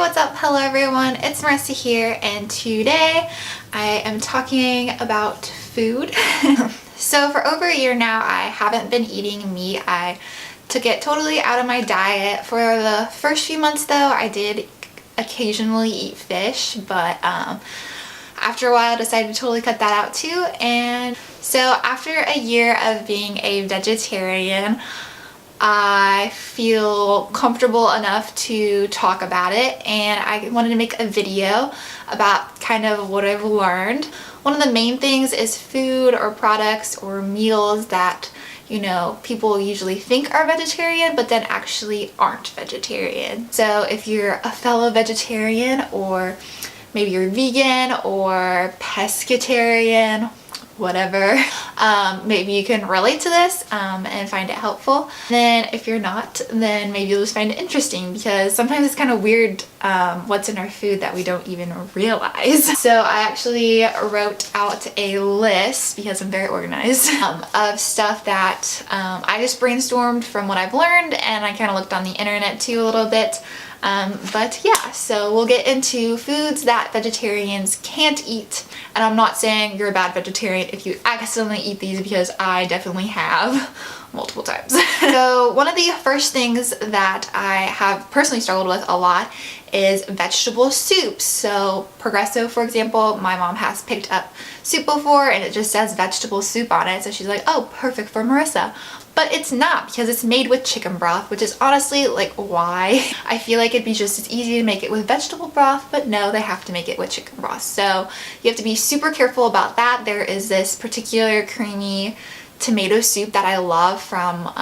what's up? Hello everyone, it's Marisa here, and today I am talking about food. So for over a year now, I haven't been eating meat. I took it totally out of my diet. For the first few months though, I did occasionally eat fish, but after a while I decided to totally cut that out too. And so after a year of being a vegetarian, I feel comfortable enough to talk about it, and I wanted to make a video about kind of what I've learned. One of the main things is food or products or meals that, you know, people usually think are vegetarian but then actually aren't vegetarian. So if you're a fellow vegetarian, or maybe you're vegan or pescatarian, whatever, maybe you can relate to this and find it helpful. Then if you're not, then maybe you'll just find it interesting, because sometimes it's kind of weird what's in our food that we don't even realize. So I actually wrote out a list, because I'm very organized, of stuff that I just brainstormed from what I've learned, and I kind of looked on the internet too a little bit. But yeah, so we'll get into foods that vegetarians can't eat. And I'm not saying you're a bad vegetarian if you accidentally eat these, because I definitely have multiple times. So one of the first things that I have personally struggled with a lot is vegetable soups. So Progresso, for example, my mom has picked up soup before and it just says vegetable soup on it. So she's like, oh, perfect for Marisa. But it's not, because it's made with chicken broth, which is honestly like, why? I feel like it'd be just as easy to make it with vegetable broth, but no, they have to make it with chicken broth. So you have to be super careful about that. There is this particular creamy tomato soup that I love from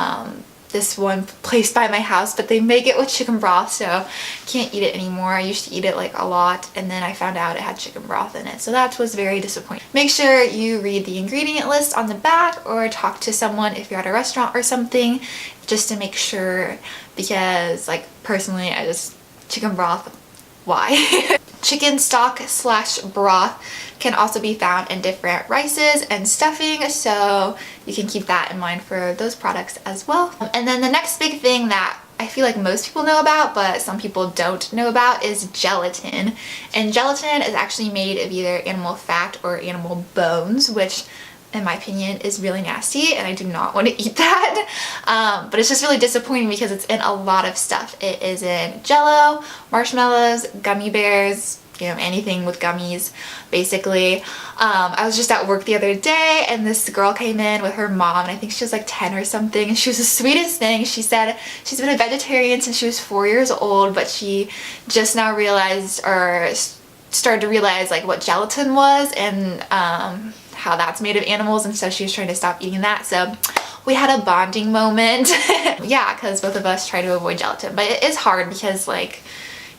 this one place by my house, but they make it with chicken broth, so can't eat it anymore. I used to eat it like a lot, and then I found out it had chicken broth in it, so that was very disappointing. Make sure you read the ingredient list on the back, or talk to someone if you're at a restaurant or something, just to make sure, because like personally I just, chicken broth, why? Chicken stock slash broth can also be found in different rices and stuffing, so you can keep that in mind for those products as well. And then the next big thing that I feel like most people know about, but some people don't know about, is gelatin. And gelatin is actually made of either animal fat or animal bones, which in my opinion is really nasty, and I do not want to eat that. But it's just really disappointing because it's in a lot of stuff. It is in Jello, marshmallows, gummy bears, you know, anything with gummies, basically. I was just at work the other day, and this girl came in with her mom, and I think she was like 10 or something, and she was the sweetest thing. She said she's been a vegetarian since she was 4 years old, but she just now realized, or started to realize, like what gelatin was, and how that's made of animals, and so she was trying to stop eating that. So we had a bonding moment. Yeah, because both of us try to avoid gelatin, but it is hard because like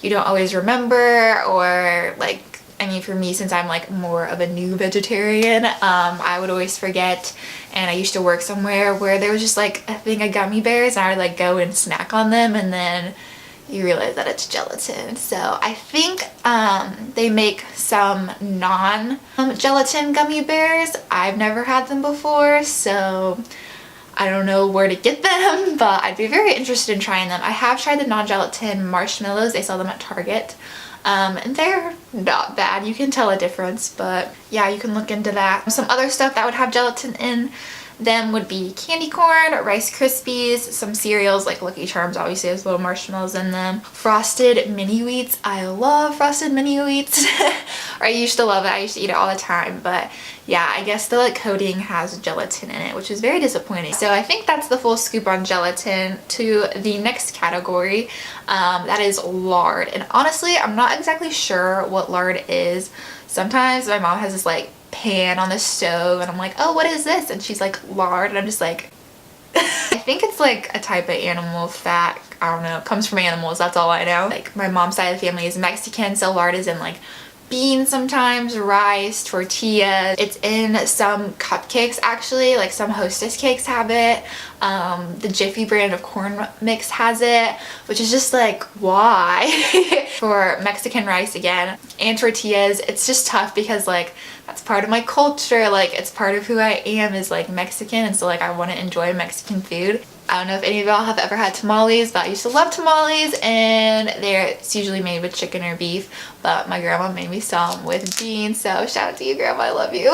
you don't always remember, or like, I mean, for me, since I'm like more of a new vegetarian, I would always forget. And I used to work somewhere where there was just like a thing of gummy bears, and I would like go and snack on them, and then you realize that it's gelatin. So I think they make some non-gelatin gummy bears. I've never had them before, so I don't know where to get them, but I'd be very interested in trying them. I have tried the non-gelatin marshmallows. They sell them at Target, and they're not bad. You can tell a difference, but yeah, you can look into that. Some other stuff that would have gelatin in them would be candy corn, Rice Krispies, some cereals like Lucky Charms obviously has little marshmallows in them, frosted mini wheats. I love frosted mini wheats. Or I used to love it. I used to eat it all the time, but yeah, I guess the like coating has gelatin in it, which is very disappointing. So I think that's the full scoop on gelatin. To the next category, that is lard. And honestly, I'm not exactly sure what lard is. Sometimes my mom has this like pan on the stove, and I'm like, oh, what is this? And she's like, lard. And I'm just like, I think it's like a type of animal fat. I don't know. It comes from animals. That's all I know. Like my mom's side of the family is Mexican, so lard is in like beans sometimes, rice, tortillas. It's in some cupcakes actually, like some Hostess cakes have it. The Jiffy brand of corn mix has it, which is just like, why? For Mexican rice again, and tortillas, it's just tough because like that's part of my culture, like it's part of who I am is like Mexican, and so like I want to enjoy Mexican food. I don't know if any of y'all have ever had tamales, but I used to love tamales, and it's usually made with chicken or beef, but my grandma made me some with beans, so shout out to you, Grandma, I love you.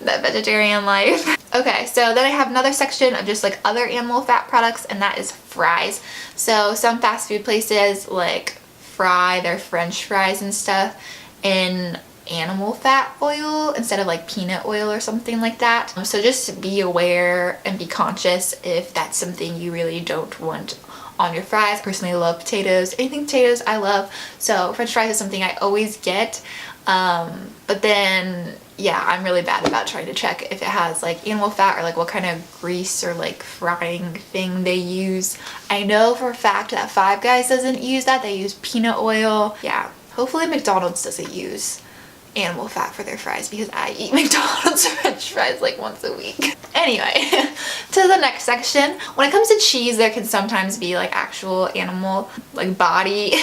That vegetarian life. Okay, so then I have another section of just like other animal fat products, and that is fries. So some fast food places like fry their french fries and stuff in animal fat oil instead of like peanut oil or something like that. So just be aware and be conscious if that's something you really don't want on your fries. Personally, I love potatoes. Anything potatoes I love, so french fries is something I always get. But then yeah, I'm really bad about trying to check if it has like animal fat or like what kind of grease or like frying thing they use. I know for a fact that Five Guys doesn't use that. They use peanut oil. Yeah, hopefully McDonald's doesn't use animal fat for their fries, because I eat McDonald's french fries like once a week. Anyway, to the next section. When it comes to cheese, there can sometimes be like actual animal like body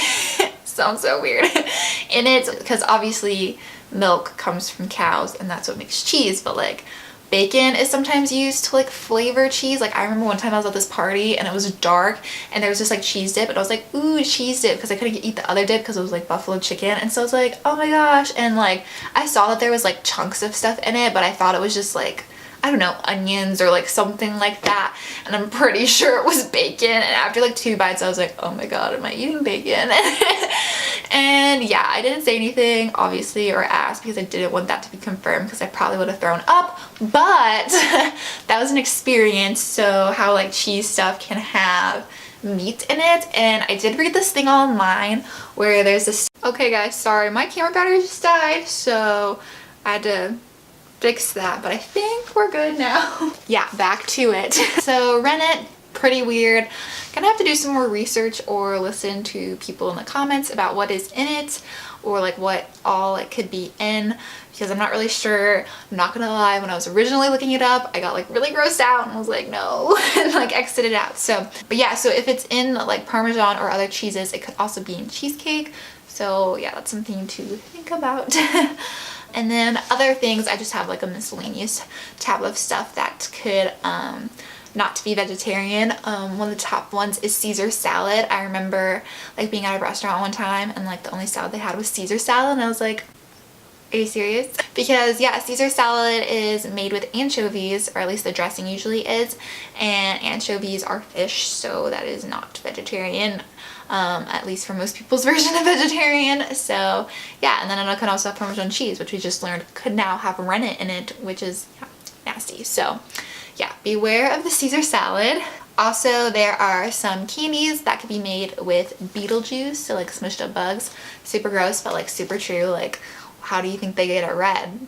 sounds so weird in it, because obviously milk comes from cows and that's what makes cheese, but like bacon is sometimes used to like flavor cheese. Like I remember one time I was at this party and it was dark and there was just like cheese dip, and I was like, ooh, cheese dip, because I couldn't eat the other dip because it was like buffalo chicken, and so I was like, oh my gosh. And like I saw that there was like chunks of stuff in it, but I thought it was just like, I don't know, onions or like something like that, and I'm pretty sure it was bacon. And after like 2 bites I was like, oh my god, am I eating bacon? And yeah, I didn't say anything obviously or ask, because I didn't want that to be confirmed, because I probably would have thrown up, but that was an experience. So how like cheese stuff can have meat in it. And I did read this thing online where there's this, okay guys, sorry, my camera battery just died, so I had to fix that, but I think we're good now. Yeah, back to it. So rennet, pretty weird. Gonna have to do some more research or listen to people in the comments about what is in it, or like what all it could be in, because I'm not really sure. I'm not gonna lie, when I was originally looking it up, I got like really grossed out and was like, no, and like exited out. So, but yeah, so if it's in like Parmesan or other cheeses, it could also be in cheesecake. So yeah, that's something to think about. And then other things, I just have like a miscellaneous tab of stuff that could not to be vegetarian. One of the top ones is Caesar salad. I remember like being at a restaurant one time and like the only salad they had was Caesar salad, and I was like, are you serious? Because yeah, Caesar salad is made with anchovies, or at least the dressing usually is, and anchovies are fish, so that is not vegetarian. At least for most people's version of vegetarian. So yeah, and then it can also have Parmesan cheese, which we just learned could now have rennet in it, which is nasty. So yeah, beware of the Caesar salad. Also, there are some candies that could be made with beetle juice, so like smushed up bugs. Super gross, but like super true. Like, how do you think they get it red?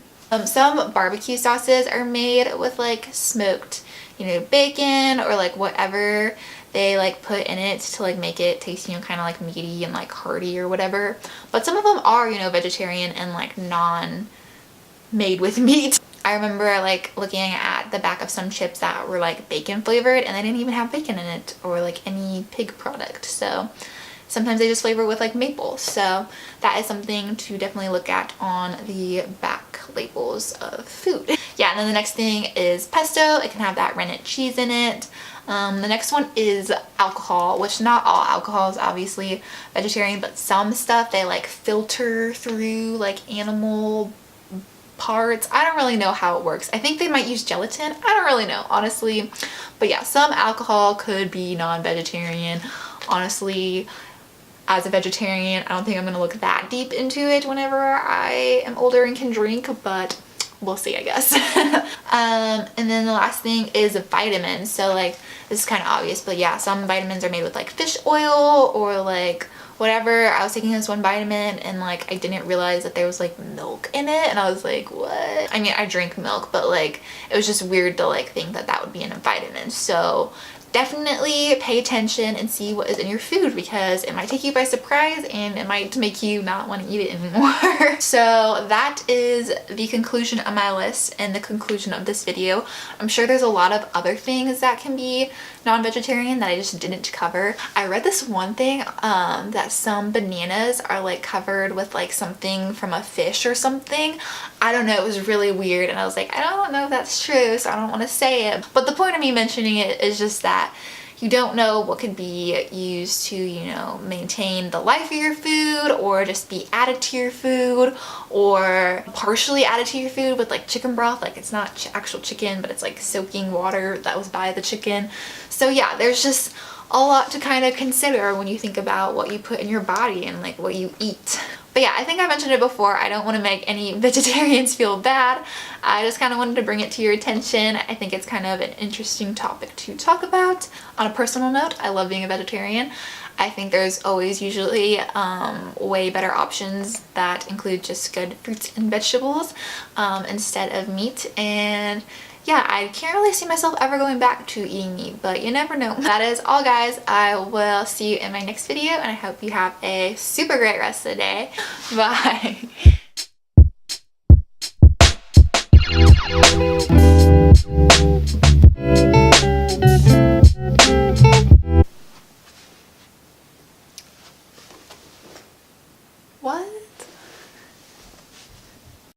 Some barbecue sauces are made with like smoked, you know, bacon or like whatever they like put in it to like make it taste, you know, kind of like meaty and like hearty or whatever. But some of them are, you know, vegetarian and like non-made with meat. I remember like looking at the back of some chips that were like bacon flavored, and they didn't even have bacon in it or like any pig product. So sometimes they just flavor with like maple. So that is something to definitely look at on the back labels of food. Yeah, and then the next thing is pesto. It can have that rennet cheese in it. The next one is alcohol, which not all alcohol is obviously vegetarian, but some stuff they like filter through like animal parts. I don't really know how it works. I think they might use gelatin. I don't really know, honestly. But yeah, some alcohol could be non-vegetarian. Honestly, as a vegetarian, I don't think I'm going to look that deep into it whenever I am older and can drink, but we'll see, I guess. And then the last thing is vitamins. So like, this is kind of obvious, but yeah, some vitamins are made with like fish oil or like whatever. I was taking this one vitamin and like I didn't realize that there was like milk in it, and I was like, what? I mean, I drink milk, but like it was just weird to like think that that would be in a vitamin. So definitely pay attention and see what is in your food, because it might take you by surprise and it might make you not want to eat it anymore. So that is the conclusion of my list and the conclusion of this video. I'm sure there's a lot of other things that can be non-vegetarian that I just didn't cover. I read this one thing that some bananas are like covered with like something from a fish or something. I don't know, it was really weird, and I was like, I don't know if that's true, so I don't want to say it. But the point of me mentioning it is just that, you don't know what could be used to, you know, maintain the life of your food, or just be added to your food, or partially added to your food with like chicken broth. Like it's not actual chicken, but it's like soaking water that was by the chicken. So yeah, there's just a lot to kind of consider when you think about what you put in your body and like what you eat. But yeah, I think I mentioned it before. I don't want to make any vegetarians feel bad. I just kind of wanted to bring it to your attention. I think it's kind of an interesting topic to talk about. On a personal note, I love being a vegetarian. I think there's always usually way better options that include just good fruits and vegetables instead of meat. And yeah, I can't really see myself ever going back to eating meat, but you never know. That is all, guys. I will see you in my next video, and I hope you have a super great rest of the day. Bye. What?